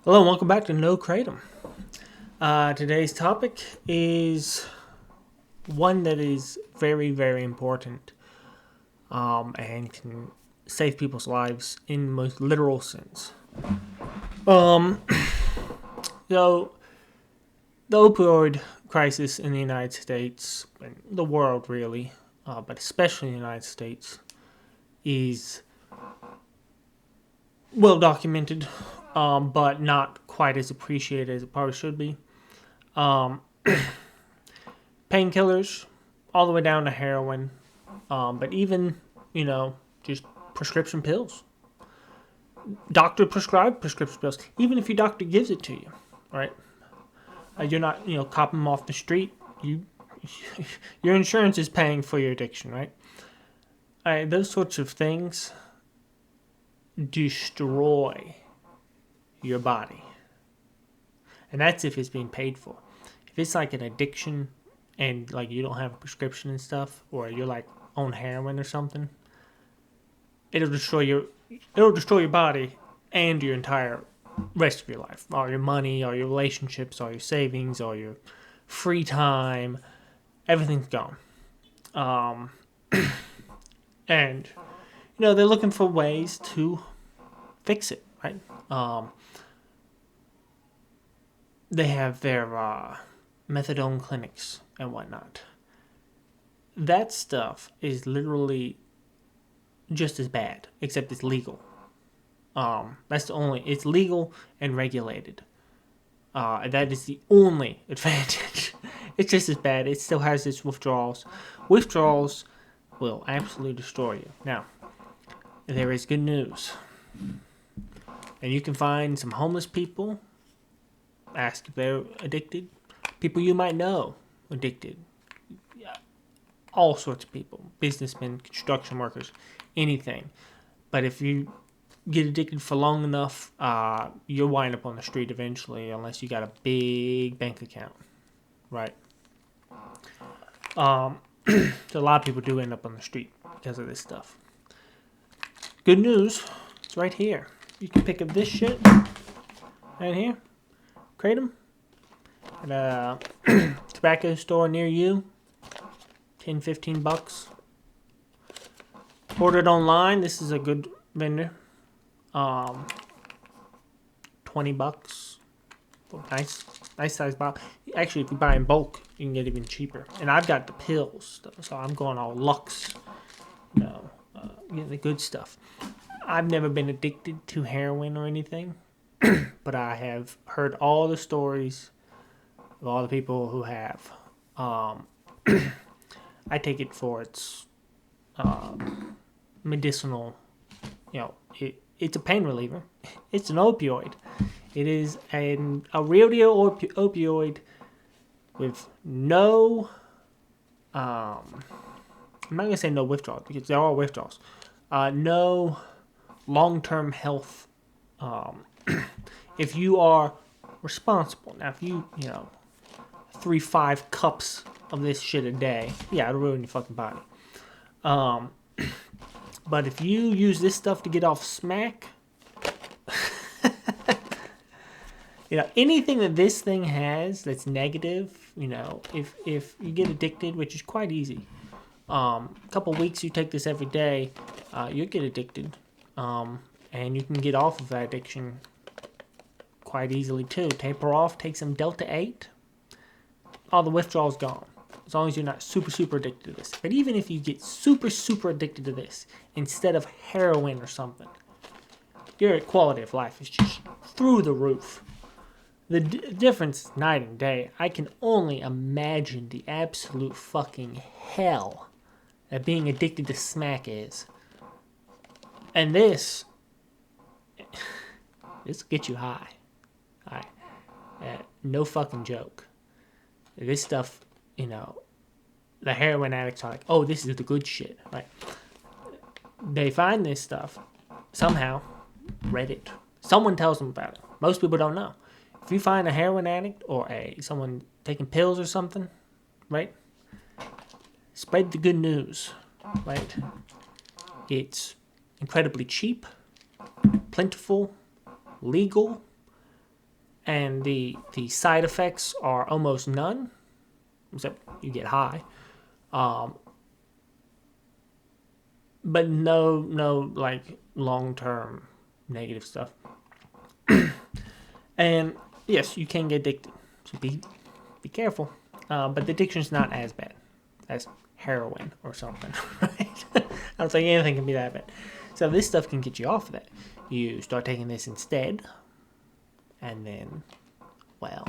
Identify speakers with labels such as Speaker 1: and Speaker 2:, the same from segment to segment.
Speaker 1: Hello and welcome back to No Kratom. Today's topic is one that is very, very important and can save people's lives in the most literal sense. Um, so, the opioid crisis in the United States, and the world really, but especially in the United States, is well documented, but not quite as appreciated as it probably should be. Um, Painkillers, all the way down to heroin, but even, just prescription pills. Doctor prescribed prescription pills, even if your doctor gives it to you, right? You're not, copping them off the street. Your insurance is paying for your addiction, right? Those sorts of things destroy your body. And that's if it's being paid for. If it's like an addiction and like you don't have a prescription and stuff, or you're like on heroin or something, it'll destroy your body and your entire rest of your life. All your money, all your relationships, all your savings, all your free time, everything's gone. Um, and they're looking for ways to fix it, right? They have their methadone clinics and whatnot. That stuff is literally just as bad, except it's legal. It's legal and regulated. That is the only advantage. It's just as bad. It still has its withdrawals. Withdrawals will absolutely destroy you. Now, there is good news. And you can find some homeless people, ask if they're addicted. People you might know addicted. All sorts of people. Businessmen, construction workers, anything. But if you get addicted for long enough, you'll wind up on the street eventually, unless you got a big bank account, right? So a lot of people do end up on the street because of this stuff. Good news, it's right here. You can pick up this shit right here, Kratom, at a tobacco store near you. $10-15. Order it online. This is a good vendor. $20. Nice size bottle. Actually, if you buy in bulk, you can get even cheaper. And I've got the pills, so I'm going all Lux. Getting the good stuff. I've never been addicted to heroin or anything, but I have heard all the stories of all the people who have. I take it for its medicinal, it's a pain reliever. It's an opioid. It is a real deal opioid with no, I'm not going to say no withdrawals because there are withdrawals. No long-term health. If you are responsible. Now, if you 3-5 cups of this shit a day, yeah, it'll ruin your fucking body. But if you use this stuff to get off smack, anything that this thing has that's negative, if you get addicted, which is quite easy, a couple weeks you take this every day, you'll get addicted, and you can get off of that addiction quite easily too. Taper off, take some Delta 8, all the withdrawal's gone. As long as you're not super, super addicted to this. But even if you get super, super addicted to this, instead of heroin or something, your quality of life is just through the roof. The difference is night and day. I can only imagine the absolute fucking hell that being addicted to smack is. And this will get you high. No fucking joke. This stuff, the heroin addicts are like, oh, this is the good shit, right? They find this stuff somehow, Reddit. Someone tells them about it. Most people don't know. If you find a heroin addict or someone taking pills or something, right? Spread the good news, right? It's incredibly cheap, plentiful, legal, and the side effects are almost none, except you get high. But no like long term negative stuff. And yes, you can get addicted, so be careful. But the addiction's not as bad as heroin or something, right? I don't think anything can be that bad. So this stuff can get you off of that. You start taking this instead, and then, well,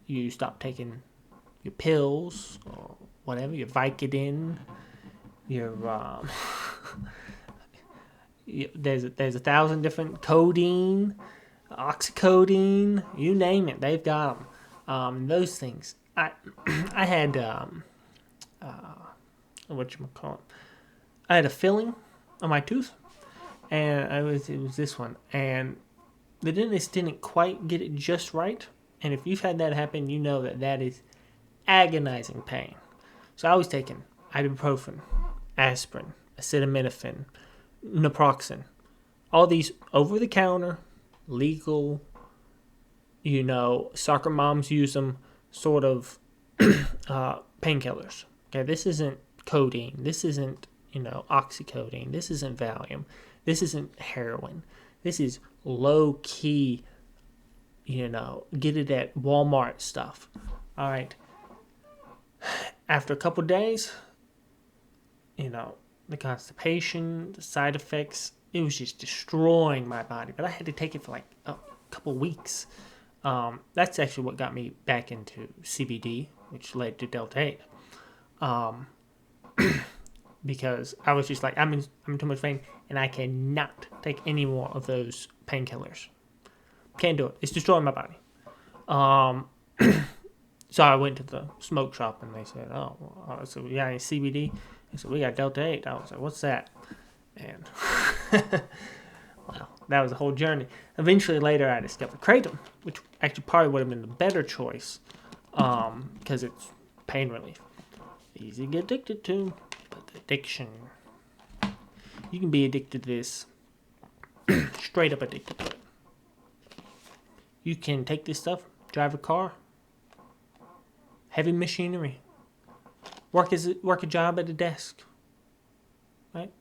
Speaker 1: you stop taking your pills or whatever, your Vicodin, your there's 1,000 different codeine, oxycodone, you name it, they've got them. Those things. I had whatchamacallit, I had a filling on my tooth, and it was this one, and the dentist didn't quite get it just right. And if you've had that happen, you know that is agonizing pain. So I was taking ibuprofen, aspirin, acetaminophen, naproxen, all these over-the-counter, legal, soccer moms use them, sort of painkillers. Okay, this isn't codeine. This isn't, oxycodone. This isn't Valium. This isn't heroin. This is low-key, get it at Walmart stuff. All right. After a couple days, the constipation, the side effects, it was just destroying my body. But I had to take it for like a couple weeks. That's actually what got me back into CBD, which led to Delta 8. Because I was just like, I'm in too much pain, and I cannot take any more of those painkillers. Can't do it. It's destroying my body. So I went to the smoke shop, and they said, so we got any CBD? They said, we got Delta 8. I was like, what's that? And, well, that was a whole journey. Eventually, later, I discovered Kratom, which actually probably would have been the better choice, because it's pain relief. Easy to get addicted to, but the addiction, you can be addicted to this, straight up addicted to it. You can take this stuff, drive a car, heavy machinery, work a job at a desk, right?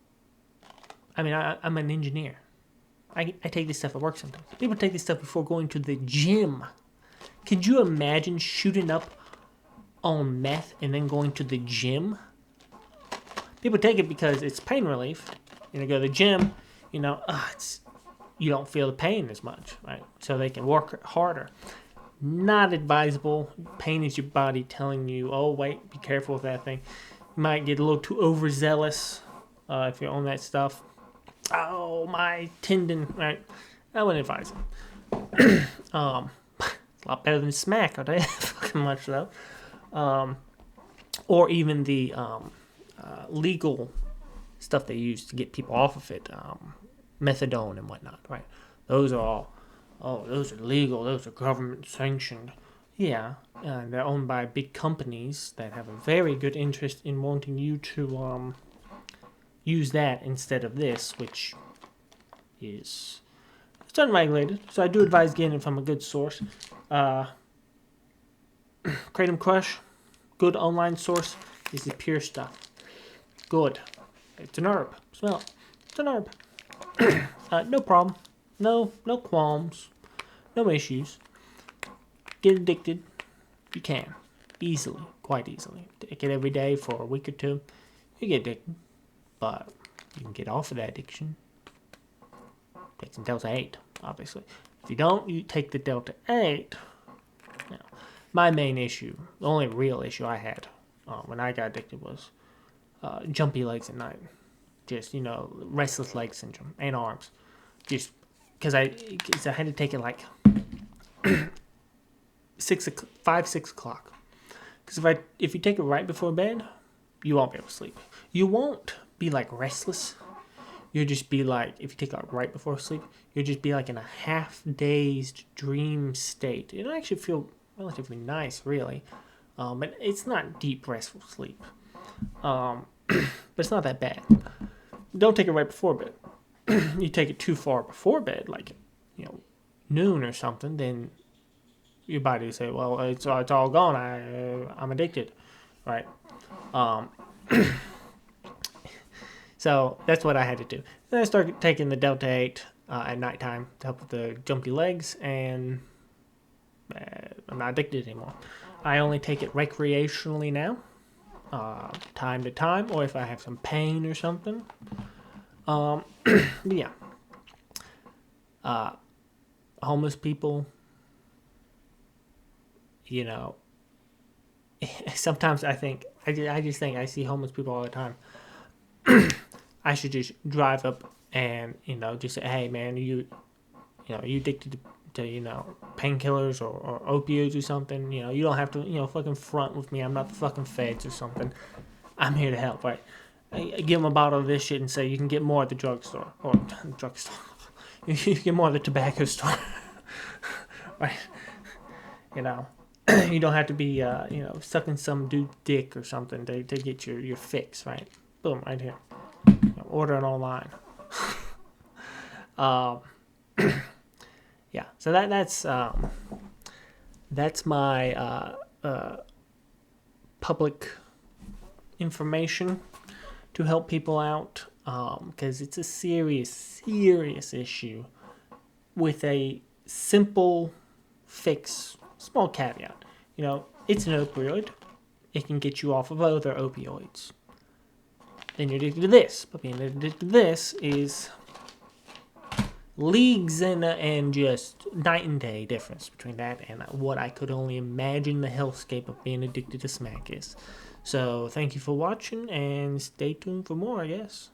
Speaker 1: I mean, I'm an engineer. I take this stuff at work sometimes. People take this stuff before going to the gym. Could you imagine shooting up on meth and then going to the gym? People take it because it's pain relief. Go to the gym, you don't feel the pain as much, right? So they can work harder. Not advisable. Pain is your body telling you, oh, wait, be careful with that thing. You might get a little too overzealous if you're on that stuff. Oh, my tendon, right? I wouldn't advise it. It's a lot better than smack, I'll tell you fucking much, though. Or even the legal stuff they use to get people off of it, methadone and whatnot, right? Those are all, those are legal, those are government sanctioned. Yeah, they're owned by big companies that have a very good interest in wanting you to use that instead of this, which is, it's unregulated. So I do advise getting it from a good source. Kratom Crush, good online source. This is pure stuff. Good. It's an herb. Smell it. It's an herb. No problem. No qualms. No issues. Get addicted. You can. Easily. Quite easily. Take it every day for a week or two. You get addicted. But you can get off of that addiction. Take some Delta 8, obviously. If you don't, you take the Delta 8. Now, my main issue, the only real issue I had when I got addicted was jumpy legs at night. Just, restless leg syndrome and arms. Just because I had to take it like 6 o'clock. Because if you take it right before bed, you won't be able to sleep. You won't be like restless. You'll just be like, if you take it right before sleep, you'll just be like in a half-dazed dream state. It'll actually feel relatively nice, really. But it's not deep, restful sleep. But it's not that bad. Don't take it right before bed. You take it too far before bed, like, noon or something, then your body will say, well, it's all gone. I'm addicted, right? Um, so that's what I had to do. Then I started taking the Delta 8 at nighttime to help with the jumpy legs, and I'm not addicted anymore. I only take it recreationally now, time to time, or if I have some pain or something. But yeah, homeless people, you know, sometimes I just think I see homeless people all the time. I should just drive up and just say, hey man, you addicted to painkillers or opioids or something. You don't have to fucking front with me. I'm not the fucking feds or something. I'm here to help, right? I give them a bottle of this shit and say you can get more at the drugstore or drugstore. You can get more at the tobacco store, right? You know, you don't have to be sucking some dude's dick or something to get your fix, right? Boom, right here. Order it online. Um, yeah, so that's my public information to help people out, because it's a serious issue with a simple fix. Small caveat, it's an opioid. It can get you off of other opioids. Then you're addicted to this, but being addicted to this is leagues and just night and day difference between that and what I could only imagine the hellscape of being addicted to smack is. So thank you for watching, and stay tuned for more, I guess.